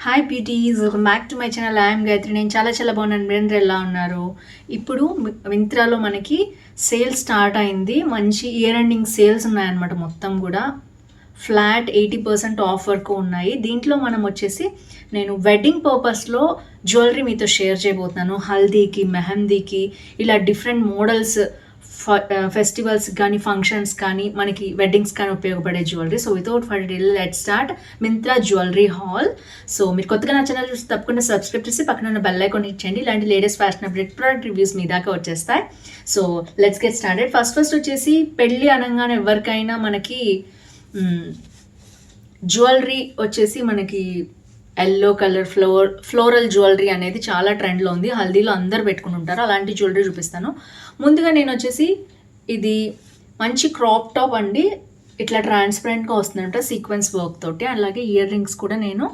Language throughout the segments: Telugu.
Hi beauties, welcome back to my channel. I'm Gayatri. నేను చాలా బాగున్నాను. మీరు ఎలా ఉన్నారు? ఇప్పుడు మింత్రాలో మనకి సేల్ స్టార్ట్ అయింది. మంచి ఇయర్ ఎండింగ్ సేల్స్ ఉన్నాయన్నమాట. మొత్తం కూడా ఫ్లాట్ 80% ఆఫ్ వరకు ఉన్నాయి. దీంట్లో మనం వచ్చేసి నేను వెడ్డింగ్ పర్పస్లో జ్యువెలరీ మీతో షేర్ చేయబోతున్నాను. హల్దీకి, మెహందీకి ఇలా డిఫరెంట్ మోడల్స్, ఫెస్టివల్స్ కానీ, ఫంక్షన్స్ కానీ, మనకి వెడ్డింగ్స్ కానీ ఉపయోగపడే jewellery. So without for delay let start Myntra jewellery hall. So మీరు కొత్తగా నా ఛానల్ చూసి తప్పకుండా సబ్స్క్రైబ్ చేసి పక్కన ఉన్న బెల్ ఐకాన్ ఇచ్చేయండి. ఇలాంటి latest fashion update product reviews మీ దాకా వచ్చేస్తాయి. So let's get started. First వచ్చేసి పెళ్ళి అనగానే ఎవరికైనా మనకి జ్యువెలరీ వచ్చేసి మనకి ఎల్లో కలర్ ఫ్లోరల్ జ్యువెలరీ అనేది చాలా ట్రెండ్లో ఉంది. హల్దీలో అందరు పెట్టుకుని ఉంటారు. అలాంటి జ్యువెలరీ చూపిస్తాను. ముందుగా నేను వచ్చేసి ఇది మంచి క్రాప్ టాప్ అండి. ఇట్లా ట్రాన్స్పరెంట్గా వస్తుందంట సీక్వెన్స్ వర్క్ తోటి. అలాగే ఇయర్ రింగ్స్ కూడా నేను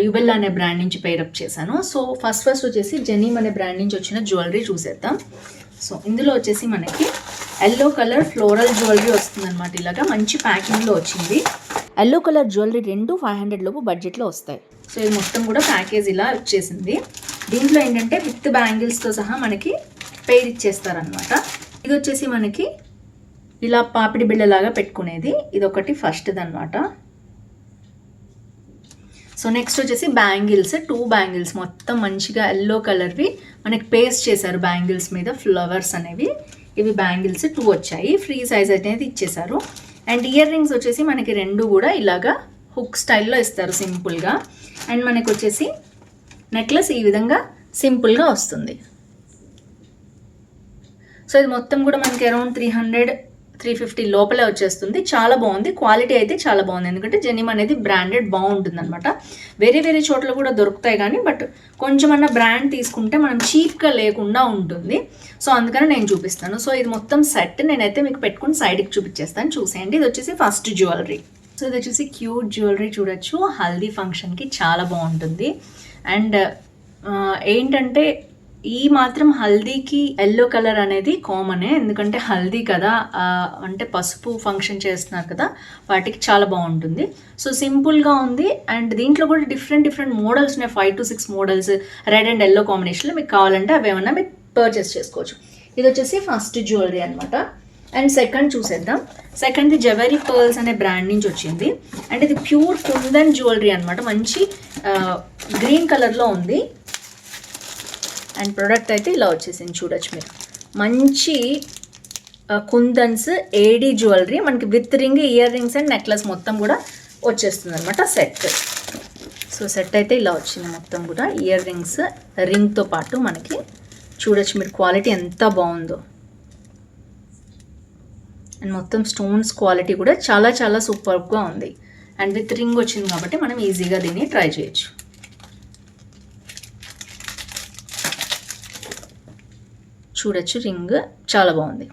యుబెల్ అనే బ్రాండ్ నుంచి పేరప్ చేశాను. సో ఫస్ట్ వచ్చేసి జెనీమ్ అనే బ్రాండ్ నుంచి వచ్చిన జ్యువెలరీ చూసేద్దాం. సో ఇందులో వచ్చేసి మనకి ఎల్లో కలర్ ఫ్లోరల్ జ్యువెలరీ వస్తుంది అనమాట. ఇలాగా మంచి ప్యాకింగ్లో వచ్చింది. ఎల్లో కలర్ జ్యువెలరీ 500 లోపు బడ్జెట్లో వస్తాయి. సో ఇది మొత్తం కూడా ప్యాకేజ్ ఇలా వచ్చేసింది. దీంట్లో ఏంటంటే విత్ బ్యాంగిల్స్తో సహా మనకి పేర్ ఇచ్చేస్తారనమాట. ఇది వచ్చేసి మనకి ఇలా పాపిడి బిళ్ళలాగా పెట్టుకునేది. ఇది ఒకటి ఫస్ట్ది అనమాట. సో నెక్స్ట్ వచ్చేసి బ్యాంగిల్స్, 2 బ్యాంగిల్స్ మొత్తం మంచిగా ఎల్లో కలర్వి మనకి పేస్ట్ చేశారు బ్యాంగిల్స్ మీద ఫ్లవర్స్ అనేవి. ఇవి బ్యాంగిల్స్ 2 వచ్చాయి. ఫ్రీ సైజ్ అనేది ఇచ్చేసారు. అండ్ ఇయర్ రింగ్స్ వచ్చేసి మనకి 2 కూడా ఇలాగా హుక్ స్టైల్లో ఇస్తారు సింపుల్గా. అండ్ మనకి వచ్చేసి నెక్లెస్ ఈ విధంగా సింపుల్గా వస్తుంది. సో ఇది మొత్తం కూడా మనకి అరౌండ్ 300-350 లోపలే వచ్చేస్తుంది. చాలా బాగుంది. క్వాలిటీ అయితే చాలా బాగుంది. ఎందుకంటే జెనిమ్ అనేది బ్రాండెడ్ బాగుంటుంది అనమాట. వేరే చోట్ల కూడా దొరుకుతాయి కానీ బట్ కొంచెమన్నా బ్రాండ్ తీసుకుంటే మనం చీప్గా లేకుండా ఉంటుంది. సో అందుకని నేను చూపిస్తాను. సో ఇది మొత్తం సెట్ నేనైతే మీకు పెట్టుకుని సైడ్కి చూపించేస్తాను, చూసేయండి. ఇది వచ్చేసి ఫస్ట్ జ్యువెలరీ. సో ఇది వచ్చేసి క్యూట్ జ్యువెలరీ చూడొచ్చు. హల్దీ ఫంక్షన్కి చాలా బాగుంటుంది. అండ్ ఏంటంటే ఈ మాత్రం హల్దీకి ఎల్లో కలర్ అనేది కామనే. ఎందుకంటే హల్దీ కదా, అంటే పసుపు ఫంక్షన్ చేస్తున్నారు కదా, వాటికి చాలా బాగుంటుంది. సో సింపుల్గా ఉంది. అండ్ దీంట్లో కూడా డిఫరెంట్ మోడల్స్ ఉన్నాయి. 5 to 6 models red and yellow కాంబినేషన్లో మీకు కావాలంటే అవి ఏమన్నా మీరు పర్చేస్ చేసుకోవచ్చు. ఇది వచ్చేసి ఫస్ట్ జ్యువెలరీ అనమాట. అండ్ సెకండ్ చూసేద్దాం. సెకండ్ది జవెరీ పర్ల్స్ అనే బ్రాండ్ నుంచి వచ్చింది. అండ్ ఇది ప్యూర్ కుందన్ జ్యువెలరీ అనమాట. మంచి గ్రీన్ కలర్లో ఉంది. అండ్ ప్రోడక్ట్ అయితే ఇలా వచ్చేసింది, చూడొచ్చు మీరు. మంచి కుందన్స్ ఏడీ జ్యువెలరీ మనకి with ring, ear rings and necklace మొత్తం కూడా వచ్చేస్తుంది అనమాట సెట్. సో సెట్ అయితే ఇలా వచ్చింది మొత్తం కూడా. ఇయర్ రింగ్స్ రింగ్తో పాటు మనకి చూడొచ్చు మీరు క్వాలిటీ ఎంత బాగుందో. అండ్ మొత్తం స్టోన్స్ క్వాలిటీ కూడా చాలా సూపర్గా ఉంది. అండ్ విత్ రింగ్ వచ్చింది కాబట్టి మనం ఈజీగా దీన్ని ట్రై చేయొచ్చు. చూడొచ్చు రింగ్ చాలా బాగుంది.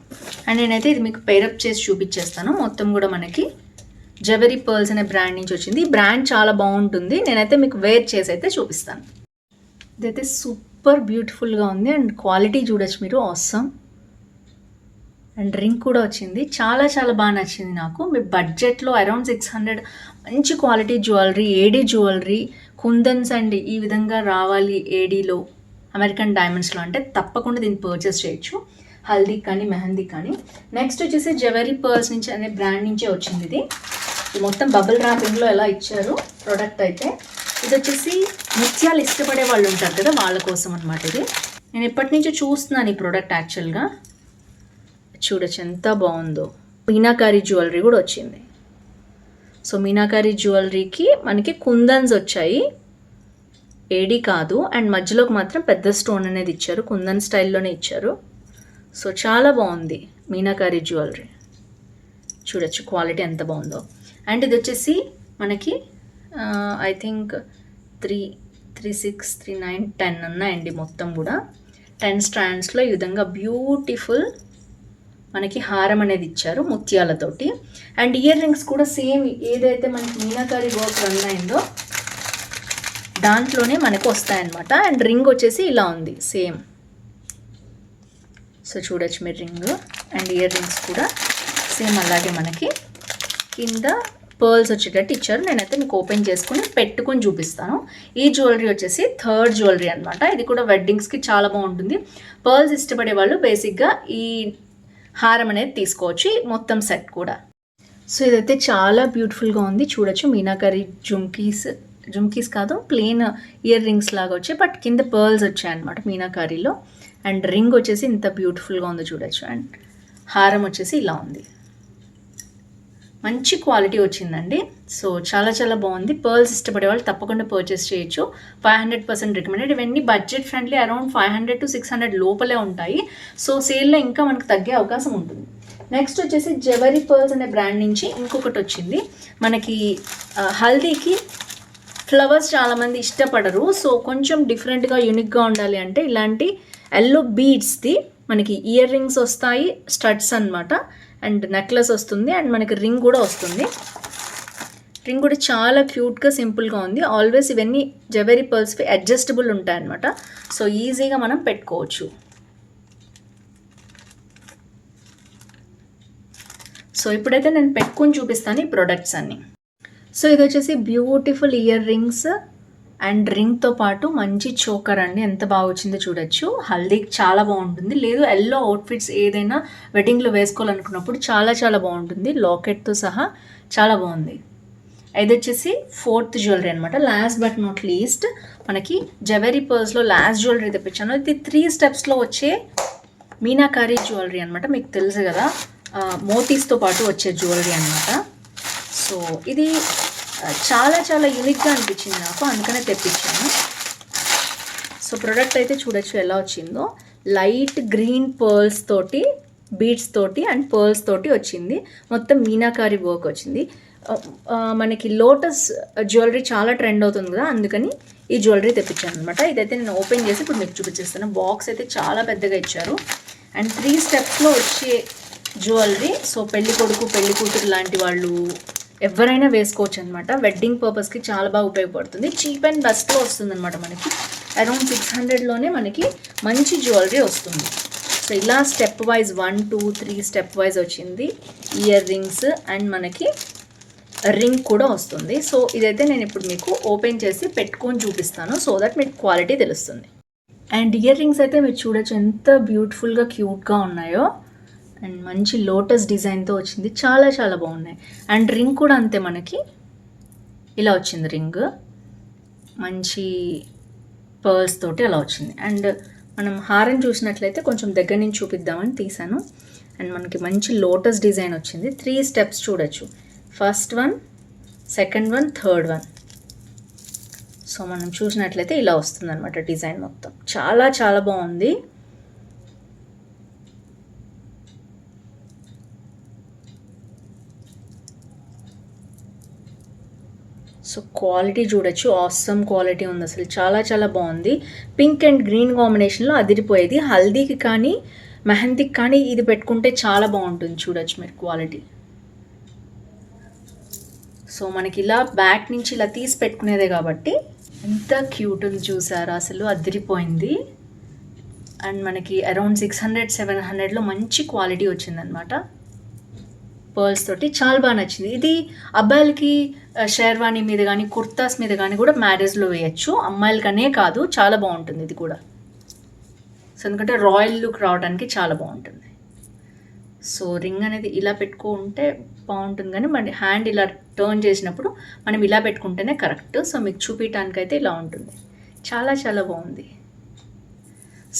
అండ్ నేనైతే ఇది మీకు పేరప్ చేసి చూపించేస్తాను. మొత్తం కూడా మనకి జవెరీ పర్ల్స్ అనే బ్రాండ్ నుంచి వచ్చింది. ఈ బ్రాండ్ చాలా బాగుంటుంది. నేనైతే మీకు వేర్ చేసి అయితే చూపిస్తాను. ఇదైతే సూపర్ బ్యూటిఫుల్గా ఉంది. అండ్ క్వాలిటీ చూడొచ్చు మీరు, ఆసమ్. అండ్ రింగ్ కూడా వచ్చింది. చాలా బాగా నచ్చింది నాకు. మీ బడ్జెట్లో అరౌండ్ 600 మంచి quality jewellery, AD jewellery, kundans and ఈ విధంగా రావాలి ఏడీలో, అమెరికన్ డైమండ్స్లో అంటే తప్పకుండా దీన్ని పర్చేస్ చేయొచ్చు, హల్దీ కానీ మెహందీ కానీ. నెక్స్ట్ వచ్చేసి జవెరీ పర్ల్స్ నుంచి అనే బ్రాండ్ నుంచే వచ్చింది. ఇది మొత్తం బబుల్ ర్యాపింగ్లో ఎలా ఇచ్చారు ప్రోడక్ట్ అయితే. ఇది వచ్చేసి ముత్యాలు ఇష్టపడే వాళ్ళు ఉంటారు కదా, వాళ్ళ కోసం అనమాట. ఇది నేను ఎప్పటి నుంచో చూస్తున్నాను ఈ ప్రోడక్ట్. యాక్చువల్గా చూడొచ్చు ఎంత బాగుందో. మీనాకారి జ్యువెలరీ కూడా వచ్చింది. సో మీనాకారి జ్యువెలరీకి మనకి కుందన్స్ వచ్చాయి, ఏడీ కాదు. అండ్ మధ్యలోకి మాత్రం పెద్ద స్టోన్ అనేది ఇచ్చారు, కుందన్ స్టైల్లోనే ఇచ్చారు. సో చాలా బాగుంది మీనాకారి జ్యువెలరీ. చూడొచ్చు క్వాలిటీ ఎంత బాగుందో. అండ్ ఇది వచ్చేసి మనకి ఐ థింక్ 3, 6, 3, 9, 10 ఉన్నాయండి మొత్తం కూడా. 10 స్ట్రాండ్స్లో ఈ విధంగా బ్యూటిఫుల్ మనకి హారం అనేది ఇచ్చారు ముత్యాలతోటి. అండ్ ఇయర్ రింగ్స్ కూడా సేమ్ ఏదైతే మనకి మీనాకారి వర్క్ రన్ అయిందో దాంట్లోనే మనకు వస్తాయన్నమాట. అండ్ రింగ్ వచ్చేసి ఇలా ఉంది సేమ్. సో చూడొచ్చు మీరు రింగ్. అండ్ ఇయర్ రింగ్స్ కూడా సేమ్ అలాగే మనకి కింద పర్ల్స్ వచ్చేటట్టు ఇచ్చారు. నేనైతే మీకు ఓపెన్ చేసుకుని పెట్టుకొని చూపిస్తాను. ఈ జ్యువెలరీ వచ్చేసి థర్డ్ జ్యువెలరీ అనమాట. ఇది కూడా వెడ్డింగ్స్కి చాలా బాగుంటుంది. పర్ల్స్ ఇష్టపడే వాళ్ళు బేసిక్గా ఈ హారం అనేది తీసుకోవచ్చు, మొత్తం సెట్ కూడా. సో ఇదైతే చాలా బ్యూటిఫుల్గా ఉంది, చూడొచ్చు. మీనాకరీ జుమ్కీస్ కాదు, ప్లెయిన్ ఇయర్ రింగ్స్ లాగా వచ్చాయి, బట్ కింద పర్ల్స్ వచ్చాయన్నమాట మీనాకరీలో. అండ్ రింగ్ వచ్చేసి ఇంత బ్యూటిఫుల్గా ఉంది చూడొచ్చు. అండ్ హారం వచ్చేసి ఇలా ఉంది, మంచి క్వాలిటీ వచ్చిందండి. సో చాలా చాలా బాగుంది. పర్ల్స్ ఇష్టపడే వాళ్ళు తప్పకుండా పర్చేస్ చేయొచ్చు. 500% రికమెండెడ్. ఇవన్నీ బడ్జెట్ ఫ్రెండ్లీ, అరౌండ్ 500 to 600 లోపలే ఉంటాయి. సో సేల్లో ఇంకా మనకు తగ్గే అవకాశం ఉంటుంది. నెక్స్ట్ వచ్చేసి జెవరీ పర్ల్స్ అనే బ్రాండ్ నుంచి ఇంకొకటి వచ్చింది మనకి. హల్దీకి ఫ్లవర్స్ చాలామంది ఇష్టపడరు, సో కొంచెం డిఫరెంట్గా యూనిక్గా ఉండాలి అంటే ఇలాంటి ఎల్లో బీడ్స్ది మనకి ఇయర్ రింగ్స్ వస్తాయి, స్టడ్స్ అనమాట. అండ్ నెక్లెస్ వస్తుంది, అండ్ మనకి రింగ్ కూడా వస్తుంది. రింగ్ కూడా చాలా క్యూట్గా సింపుల్గా ఉంది. ఆల్వేస్ ఇవన్నీ జెవరీ పర్ల్స్వి అడ్జస్టబుల్ ఉంటాయన్నమాట, సో ఈజీగా మనం పెట్టుకోవచ్చు. సో ఇప్పుడైతే నేను పెట్టుకొని చూపిస్తాను ఈ ప్రొడక్ట్స్ అన్నీ. సో ఇది వచ్చేసి బ్యూటిఫుల్ ఇయర్ రింగ్స్ అండ్ రింగ్తో పాటు మంచి చోకర్ అండి. ఎంత బాగా వచ్చిందో చూడొచ్చు. హల్దీకి చాలా బాగుంటుంది. లేదు ఎల్లో అవుట్ఫిట్స్ ఏదైనా వెడ్డింగ్లో వేసుకోవాలనుకున్నప్పుడు చాలా చాలా బాగుంటుంది. లాకెట్తో సహా చాలా బాగుంది. ఇది వచ్చేసి ఫోర్త్ జ్యువెలరీ అనమాట. లాస్ట్ బట్ నాట్ లీస్ట్ మనకి జెవరీ పర్ల్స్లో లాస్ట్ జ్యువెలరీ తెప్పించాను. ఇది 3 స్టెప్స్లో వచ్చే మీనాకారీ జ్యువెలరీ అనమాట. మీకు తెలుసు కదా, మోతీస్తో పాటు వచ్చే జ్యువెలరీ అనమాట. సో ఇది చాలా చాలా యూనిక్గా అనిపించింది నాకు, అందుకనే తెప్పించాను. సో ప్రోడక్ట్ అయితే చూడొచ్చు ఎలా వచ్చిందో. లైట్ గ్రీన్ పర్ల్స్ తోటి, బీడ్స్ తోటి అండ్ పర్ల్స్ తోటి వచ్చింది. మొత్తం మీనాకారీ వర్క్ వచ్చింది. మనకి లోటస్ జ్యువెలరీ చాలా ట్రెండ్ అవుతుంది కదా, అందుకని ఈ జ్యువెలరీ తెప్పించాను అనమాట. ఇదైతే నేను ఓపెన్ చేసి ఇప్పుడు మీకు చూపించేస్తాను. బాక్స్ అయితే చాలా పెద్దగా ఇచ్చారు. అండ్ 3 స్టెప్స్లో వచ్చే జ్యువెలరీ. సో పెళ్లి కొడుకు పెళ్లి కూతురు లాంటి వాళ్ళు ఎవరైనా వేసుకోవచ్చు అనమాట. వెడ్డింగ్ పర్పస్కి చాలా బాగా ఉపయోగపడుతుంది. చీప్ అండ్ బెస్ట్లో వస్తుంది అనమాట. మనకి అరౌండ్ 600లోనే మనకి మంచి జ్యువెలరీ వస్తుంది. సో ఇలా స్టెప్ వైజ్ 1, 2, 3 స్టెప్ వైజ్ వచ్చింది. ఇయర్ రింగ్స్ అండ్ మనకి రింగ్ కూడా వస్తుంది. సో ఇదైతే నేను ఇప్పుడు మీకు ఓపెన్ చేసి పెట్టుకొని చూపిస్తాను, సో దట్ మీకు క్వాలిటీ తెలుస్తుంది. అండ్ ఇయర్ రింగ్స్ అయితే మీరు చూడొచ్చు ఎంత బ్యూటిఫుల్గా క్యూట్గా ఉన్నాయో. అండ్ మంచి లోటస్ డిజైన్తో వచ్చింది, చాలా చాలా బాగున్నాయి. అండ్ రింగ్ కూడా అంతే, మనకి ఇలా వచ్చింది రింగ్, మంచి పర్ల్స్ తోటి అలా వచ్చింది. అండ్ మనం హారం చూసినట్లయితే కొంచెం దగ్గర నుంచి చూపిద్దామని తీసాను. అండ్ మనకి మంచి లోటస్ డిజైన్ వచ్చింది. 3 స్టెప్స్ చూడొచ్చు. First one, second one, third one. So మనం చూసినట్లయితే ఇలా వస్తుంది అనమాట డిజైన్ మొత్తం. చాలా చాలా బాగుంది. సో క్వాలిటీ చూడొచ్చు, ఆసమ్ క్వాలిటీ ఉంది అసలు, చాలా చాలా బాగుంది. పింక్ అండ్ గ్రీన్ కాంబినేషన్లో అదిరిపోయేది. హల్దీకి కానీ మెహందీకి కానీ ఇది పెట్టుకుంటే చాలా బాగుంటుంది. చూడొచ్చు మీరు క్వాలిటీ. సో మనకి ఇలా బ్యాక్ నుంచి ఇలా తీసి పెట్టుకునేదే కాబట్టి ఎంత క్యూట్ ఉంది చూసారా, అసలు అదిరిపోయింది. అండ్ మనకి అరౌండ్ 600-700లో మంచి క్వాలిటీ వచ్చిందనమాట. పర్ల్స్ తోటి చాలా బాగా నచ్చింది. ఇది అబ్బాయిలకి షేర్వాణి మీద కానీ కుర్తాస్ మీద కానీ కూడా మ్యారేజ్లో వేయచ్చు, అమ్మాయిలకనే కాదు, చాలా బాగుంటుంది ఇది కూడా. సో ఎందుకంటే రాయల్ లుక్ రావడానికి చాలా బాగుంటుంది. సో రింగ్ అనేది ఇలా పెట్టుకుంటే బాగుంటుంది, కానీ మన హ్యాండ్ ఇలా టర్న్ చేసినప్పుడు మనం ఇలా పెట్టుకుంటేనే కరెక్ట్. సో మీకు చూపించడానికైతే ఇలా ఉంటుంది, చాలా చాలా బాగుంది.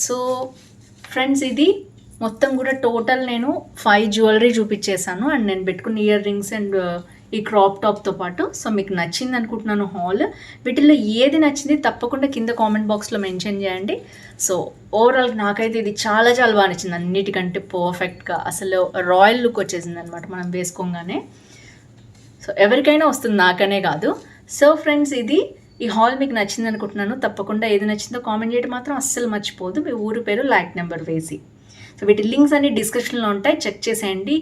సో ఫ్రెండ్స్, ఇది మొత్తం కూడా టోటల్ నేను 5 జ్యువెలరీ చూపించేసాను. అండ్ నేను పెట్టుకున్న ఇయర్ రింగ్స్ అండ్ ఈ క్రాప్ టాప్తో పాటు. సో మీకు నచ్చింది అనుకుంటున్నాను హాల్. వీటిల్లో ఏది నచ్చింది తప్పకుండా కింద కామెంట్ బాక్స్లో మెన్షన్ చేయండి. సో ఓవరాల్ నాకైతే ఇది చాలా చాలా బాగా నచ్చింది, అన్నిటికంటే పర్ఫెక్ట్గా. అసలు రాయల్ లుక్ వచ్చేసింది అనమాట మనం వేసుకోగానే. సో ఎవరికైనా వస్తుంది, నాకనే కాదు. సో ఫ్రెండ్స్, ఇది ఈ హాల్ మీకు నచ్చింది అనుకుంటున్నాను. తప్పకుండా ఏది నచ్చిందో కామెంట్ చేయడం మాత్రం అస్సలు మర్చిపోదు, మీ ఊరు పేరు, లైక్ నెంబర్ వేసి. సో వీటి లింక్స్ అన్ని డిస్క్రిప్షన్లో ఉంటాయి, చెక్ చేసేయండి.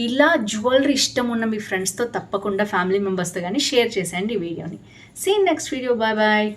ఇలా జ్యువెలరీ ఇష్టం ఉన్న మీ ఫ్రెండ్స్తో తప్పకుండా ఫ్యామిలీ మెంబర్స్తో కానీ షేర్ చేసేయండి ఈ వీడియోని. See next video, bye bye.